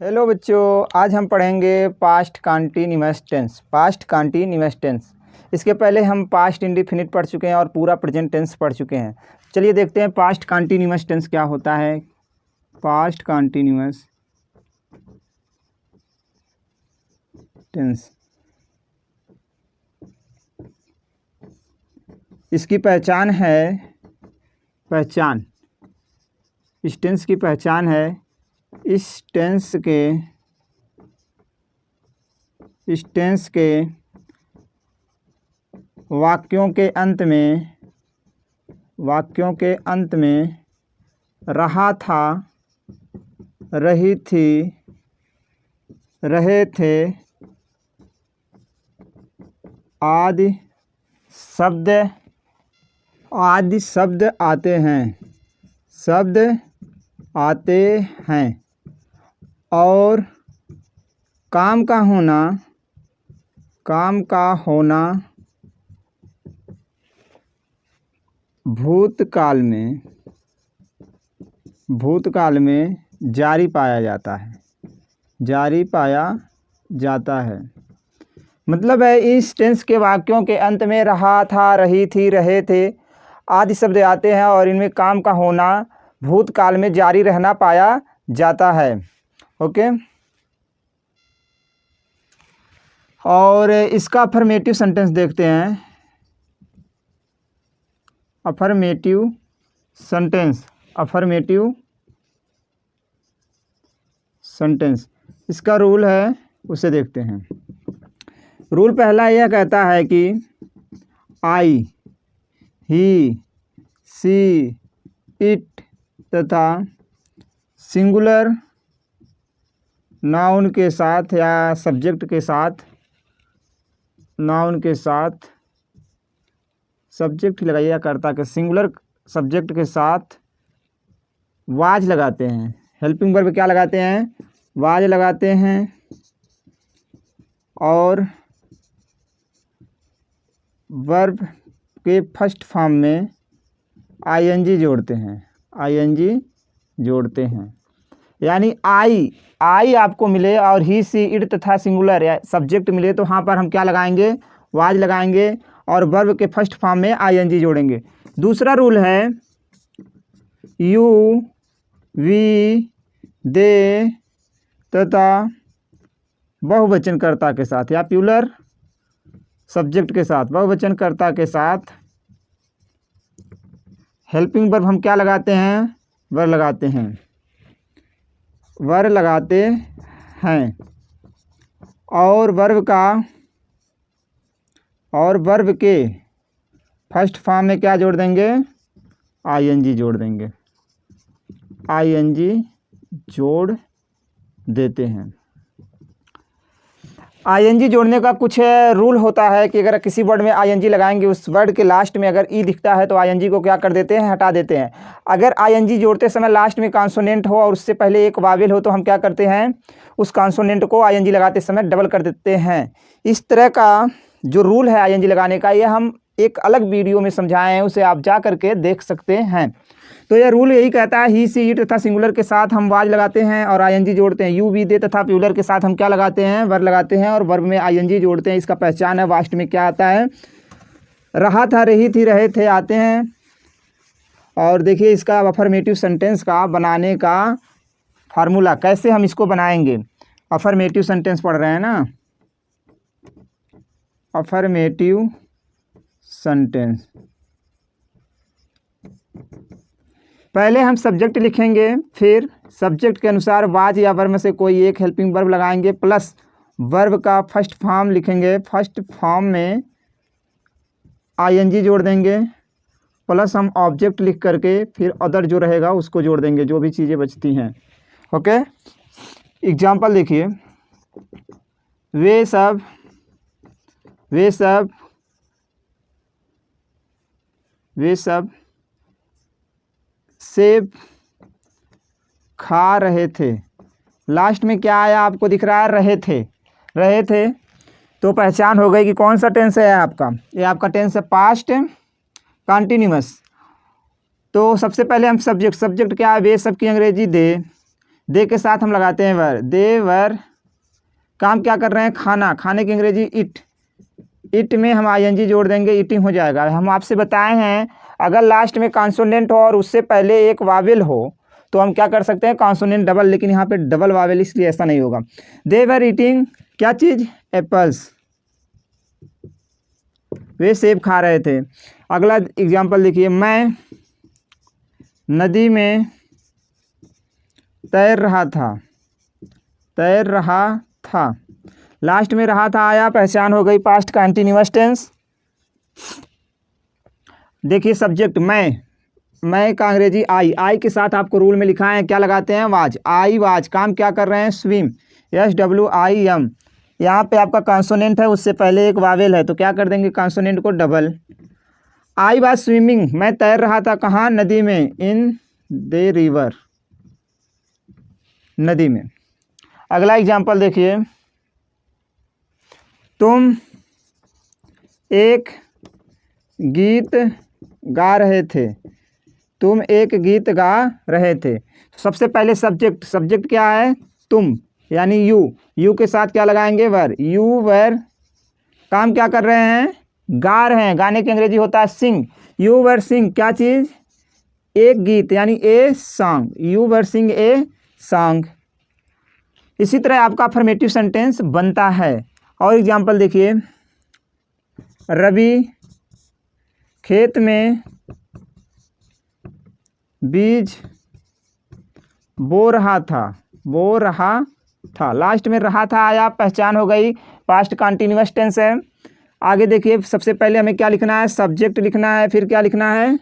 Hello बच्चों, आज हम पढ़ेंगे past continuous tense. Past continuous tense, इसके पहले हम पास्ट इंडेफिनिट पढ़ चुके हैं और पूरा प्रेजेंट टेंस पढ़ चुके हैं। चलिए देखते हैं पास्ट कंटीन्यूअस टेंस क्या होता है। पास्ट कंटीन्यूअस टेंस, इसकी पहचान है, इस टेंस की पहचान है, इस टेंस के वाक्यों के अंत में रहा था, रही थी, रहे थे आदि शब्द आते हैं और काम का होना भूतकाल में जारी पाया जाता है। मतलब है इस टेंस के वाक्यों के अंत में रहा था, रही थी, रहे थे आदि शब्द आते हैं और इनमें काम का होना भूतकाल में जारी रहना पाया जाता है। ओके, और इसका अफर्मेटिव सेंटेंस देखते हैं। अफर्मेटिव सेंटेंस, इसका रूल है, उसे देखते हैं। रूल पहला यह कहता है कि आई, ही, सी, इट तथा सिंगुलर नाउन के साथ या सब्जेक्ट के साथ, सब्जेक्ट लगाइए कर्ता के, सिंगुलर सब्जेक्ट के साथ वाज लगाते हैं। हेल्पिंग वर्ब क्या लगाते हैं? वाज लगाते हैं और वर्ब के फर्स्ट फॉर्म में आईएनजी जोड़ते हैं। यानी आई आपको मिले और ही, सी, इट तथा सिंगुलर या सब्जेक्ट मिले तो वहाँ पर हम क्या लगाएंगे? वाज लगाएंगे और वर्ब के फर्स्ट फॉर्म में आईएनजी जोड़ेंगे। दूसरा रूल है यू, वी, दे तथा बहुवचनकर्ता के साथ या प्लूरल सब्जेक्ट के साथ, बहुवचनकर्ता के साथ हेल्पिंग वर्ब हम क्या लगाते हैं? वर लगाते हैं और वर्ब के फर्स्ट फॉर्म में क्या जोड़ देंगे? आईएनजी जोड़ देते हैं। आईएनजी जोड़ने का कुछ रूल होता है कि अगर किसी वर्ड में आईएनजी लगाएंगे, उस वर्ड के लास्ट में अगर ई दिखता है तो आईएनजी को क्या कर देते हैं? हटा देते हैं। अगर आईएनजी जोड़ते समय लास्ट में कॉन्सोनेंट हो और उससे पहले एक वावेल हो तो हम क्या करते हैं? उस कॉन्सोनेंट को आईएनजी लगाते समय डबल कर देते हैं। इस तरह का जो रूल है आईएनजी लगाने का, यह हम एक अलग वीडियो में समझाए हैं, उसे आप जा करके देख सकते हैं। तो यह रूल यही कहता है, ही, सी, इट तथा सिंगुलर के साथ हम वाज लगाते हैं और आईएनजी जोड़ते हैं। यू, वी, दे तथा प्लूरल के साथ हम क्या लगाते हैं? वर्ब लगाते हैं और वर्ब में आईएनजी जोड़ते हैं। इसका पहचान है, वास्ट में क्या आता है? रहा था, रही थी, रहे थे आते हैं। और देखिए इसका अफर्मेटिव सेंटेंस का बनाने का फार्मूला, कैसे हम इसको बनाएंगे। अफर्मेटिव सेंटेंस पढ़ रहे हैं ना, अफर्मेटिव सेंटेंस। पहले हम सब्जेक्ट लिखेंगे, फिर सब्जेक्ट के अनुसार वाज या वर्ब में से कोई एक हेल्पिंग वर्ब लगाएंगे, प्लस वर्ब का फर्स्ट फॉर्म लिखेंगे, फर्स्ट फॉर्म में आईएनजी जोड़ देंगे, प्लस हम ऑब्जेक्ट लिख करके फिर अदर जो रहेगा उसको जोड़ देंगे, जो भी चीज़ें बचती हैं। ओके, एग्जाम्पल देखिए, वे सब सेब खा रहे थे। लास्ट में क्या आया आपको दिख रहा है? रहे थे। तो पहचान हो गई कि कौन सा टेंस है आपका। ये आपका टेंस है पास्ट कंटीन्यूअस। तो सबसे पहले हम सब्जेक्ट क्या है? वे सब की अंग्रेजी दे, दे के साथ हम लगाते हैं वर, दे वर काम क्या कर रहे हैं, खाना, खाने की अंग्रेजी इट, इट में हम आईएनजी जोड़ देंगे, ईटिंग हो जाएगा। हम आपसे बताए हैं अगर लास्ट में कॉन्सोनेंट हो और उससे पहले एक वावेल हो तो हम क्या कर सकते हैं, कॉन्सोनेंट डबल, लेकिन यहाँ पे डबल वावेल इसलिए ऐसा नहीं होगा। दे वर ईटिंग क्या चीज़, एप्पल्स, वे सेब खा रहे थे। अगला एग्जाम्पल देखिए, मैं नदी में तैर रहा था, तैर रहा था, लास्ट में रहा था आया, पहचान हो गई, पास्ट कंटीन्यूअस टेंस। देखिए सब्जेक्ट मैं का अंग्रेजी आई, आई के साथ आपको रूल में लिखा है क्या लगाते हैं, वाज, आई वाज, काम क्या कर रहे हैं, स्विम, SWIM। यहाँ पे आपका कॉन्सोनेंट है, उससे पहले एक वावेल है तो क्या कर देंगे, कॉन्सोनेंट को डबल। आई वाज स्विमिंग, मैं तैर रहा था कहाँ, नदी में, इन द रिवर, नदी में। अगला एग्जाम्पल देखिए, तुम एक गीत गा रहे थे, तुम एक गीत गा रहे थे। सबसे पहले सब्जेक्ट, सब्जेक्ट क्या है, तुम यानी यू, यू के साथ क्या लगाएंगे, वर, यू वर, काम क्या कर रहे हैं, गा रहे हैं, गाने की अंग्रेजी होता है सिंग, यू वर सिंग क्या चीज़, एक गीत यानी a song, you were sing a song. इसी तरह आपका अफर्मेटिव सेंटेंस बनता है। और एग्जाम्पल देखिए, रवि खेत में बीज बो रहा था, बो रहा था, लास्ट में रहा था आया, पहचान हो गई, पास्ट कंटिन्यूअस टेंस है। आगे देखिए, सबसे पहले हमें क्या लिखना है, सब्जेक्ट लिखना है, फिर क्या लिखना है,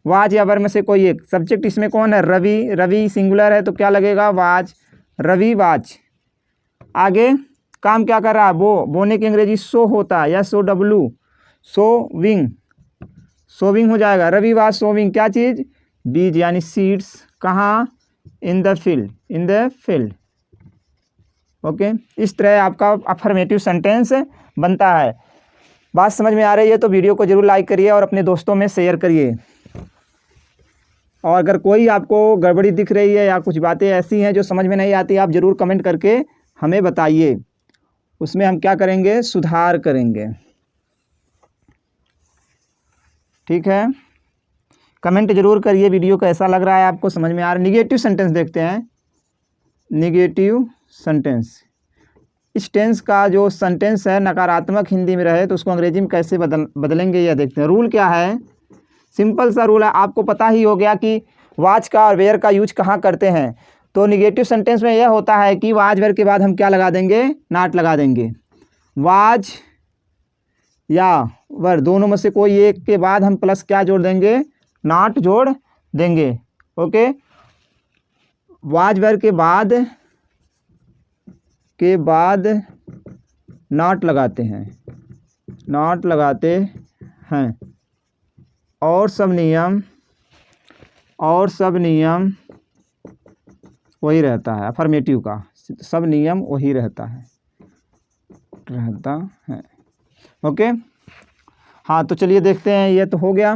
वाज या वर्ब में से कोई एक। सब्जेक्ट इसमें कौन है, रवि, रवि सिंगुलर है तो क्या लगेगा, वाज, रवि वाज। आगे काम क्या कर रहा है, बोने की अंग्रेजी सो होता है, SOW, सोविंग, सोविंग हो जाएगा, रवि वाज सोविंग क्या चीज़, बीज यानी सीड्स, कहाँ, in the field, in the field. Okay, इस तरह आपका अफर्मेटिव सेंटेंस बनता है। बात समझ में आ रही है तो वीडियो को जरूर लाइक करिए और अपने दोस्तों में शेयर करिए। और अगर कोई आपको गड़बड़ी दिख रही है या कुछ बातें ऐसी हैं जो समझ में नहीं आती, आप ज़रूर कमेंट करके हमें बताइए, उसमें हम क्या करेंगे, सुधार करेंगे। ठीक है, कमेंट जरूर करिए वीडियो कैसा लग रहा है आपको, समझ में आ रहा है। निगेटिव सेंटेंस देखते हैं, निगेटिव सेंटेंस, इस टेंस का जो सेंटेंस है नकारात्मक हिंदी में रहे तो उसको अंग्रेजी में कैसे बदलेंगे यह देखते हैं। रूल क्या है, सिंपल सा रूल है, आपको पता ही हो गया कि वाज का और वेयर का यूज कहाँ करते हैं। तो निगेटिव सेंटेंस में यह होता है कि वाज वेयर के बाद हम क्या लगा देंगे, नॉट लगा देंगे। वाज या वर दोनों में से कोई एक के बाद हम प्लस क्या जोड़ देंगे, नॉट जोड़ देंगे। ओके, वाज वेयर के बाद नॉट लगाते हैं, नॉट लगाते हैं। और सब नियम वही रहता है, अफर्मेटिव का सब नियम वही रहता है। ओके, हाँ तो चलिए देखते हैं, ये तो हो गया।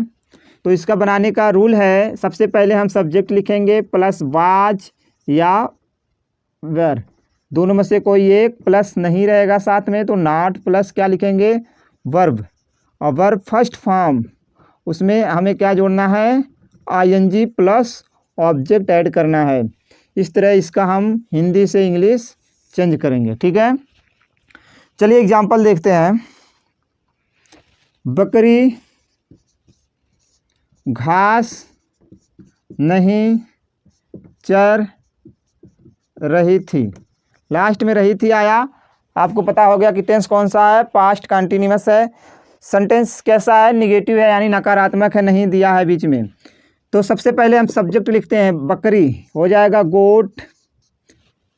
तो इसका बनाने का रूल है, सबसे पहले हम सब्जेक्ट लिखेंगे प्लस वाज या वेर, दोनों में से कोई एक, प्लस नहीं रहेगा साथ में तो नॉट, प्लस क्या लिखेंगे, वर्ब, और वर्ब फर्स्ट फॉर्म, उसमें हमें क्या जोड़ना है, ING प्लस ऑब्जेक्ट ऐड करना है। इस तरह इसका हम हिंदी से इंग्लिश चेंज करेंगे। ठीक है, चलिए एग्जाम्पल देखते हैं। बकरी घास नहीं चर रही थी, लास्ट में रही थी आया, आपको पता हो गया कि टेंस कौन सा है, पास्ट कंटिन्यूअस है। सेंटेंस कैसा है, निगेटिव है यानी नकारात्मक है, नहीं दिया है बीच में। तो सबसे पहले हम सब्जेक्ट लिखते हैं, बकरी हो जाएगा गोट,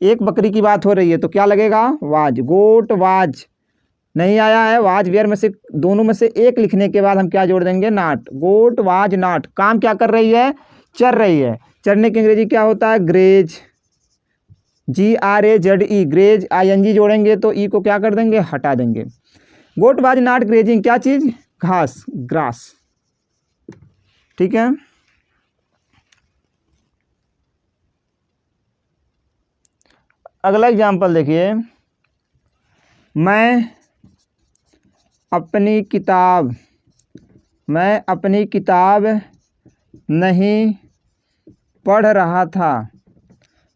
एक बकरी की बात हो रही है तो क्या लगेगा, वाज, गोट वाज, नहीं आया है, वाज वेयर में से दोनों में से एक लिखने के बाद हम क्या जोड़ देंगे, नॉट, गोट वाज नॉट, काम क्या कर रही है, चर रही है, चरने की अंग्रेजी क्या होता है, ग्रेज, GRAZE, ग्रेज, ING जोड़ेंगे तो ई को क्या कर देंगे, हटा देंगे। गोट वाज नॉट ग्रेजिंग क्या चीज़, घास, ग्रास। ठीक है, अगला एग्जाम्पल देखिए, मैं अपनी किताब नहीं पढ़ रहा था।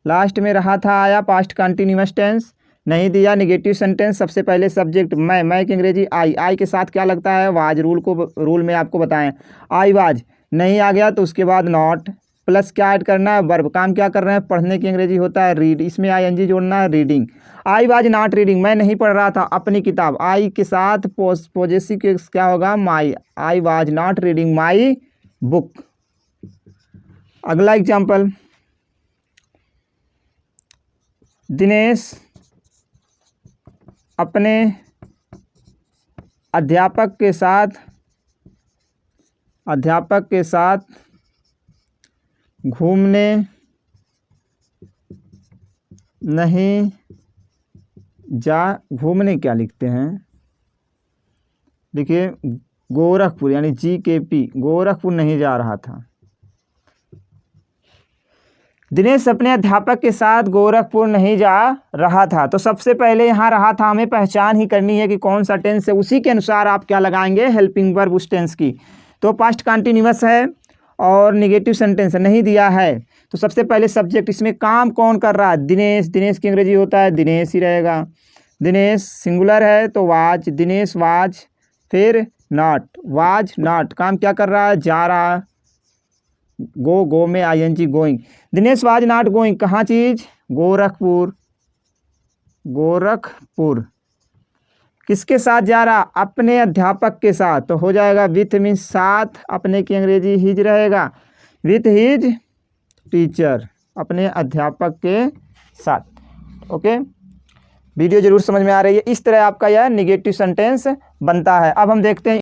लास्ट में रहा था आया, पास्ट कंटिन्यूअस टेंस, नहीं दिया नेगेटिव सेंटेंस। सबसे पहले सब्जेक्ट मैं की अंग्रेजी आई के साथ क्या लगता है, वाज। रूल में आपको बताएं, आई वाज नहीं आ गया तो उसके बाद नॉट प्लस क्या ऐड करना है, वर्ब। काम क्या कर रहे हैं, पढ़ने की अंग्रेजी होता है रीड, इसमें आईएनजी जोड़ना है, reading. I was not reading, मैं नहीं पढ़ रहा था अपनी किताब। आई के साथ पॉजेसिव क्या होगा, my. I was not reading my book. अगला एग्जाम्पल, दिनेश अपने अध्यापक के साथ घूमने नहीं घूमने क्या लिखते हैं, देखिए गोरखपुर यानी GKP, गोरखपुर नहीं जा रहा था। दिनेश अपने अध्यापक के साथ गोरखपुर नहीं जा रहा था। तो सबसे पहले यहाँ रहा था हमें पहचान ही करनी है कि कौन सा टेंस है, उसी के अनुसार आप क्या लगाएंगे, हेल्पिंग वर्ब उस टेंस की। तो पास्ट कंटिन्यूअस है और नेगेटिव सेंटेंस है, नहीं दिया है। तो सबसे पहले सब्जेक्ट, इसमें काम कौन कर रहा है, दिनेश। दिनेश की अंग्रेजी होता है दिनेश ही रहेगा। दिनेश सिंगुलर है तो वाज, दिनेश वाज, फिर नॉट, वाज नॉट। काम क्या कर रहा है, जा रहा। गो में ING going. Dinesh was not going, कहाँ चीज, गोरखपुर। किसके साथ जा रहा, अपने अध्यापक के साथ। तो हो जाएगा विथ मीन्स साथ, अपने की अंग्रेजी हिज रहेगा, विथ हिज टीचर, अपने अध्यापक के साथ। ओके, वीडियो जरूर समझ में आ रही है। इस तरह आपका यह निगेटिव सेंटेंस बनता है। अब हम देखते हैं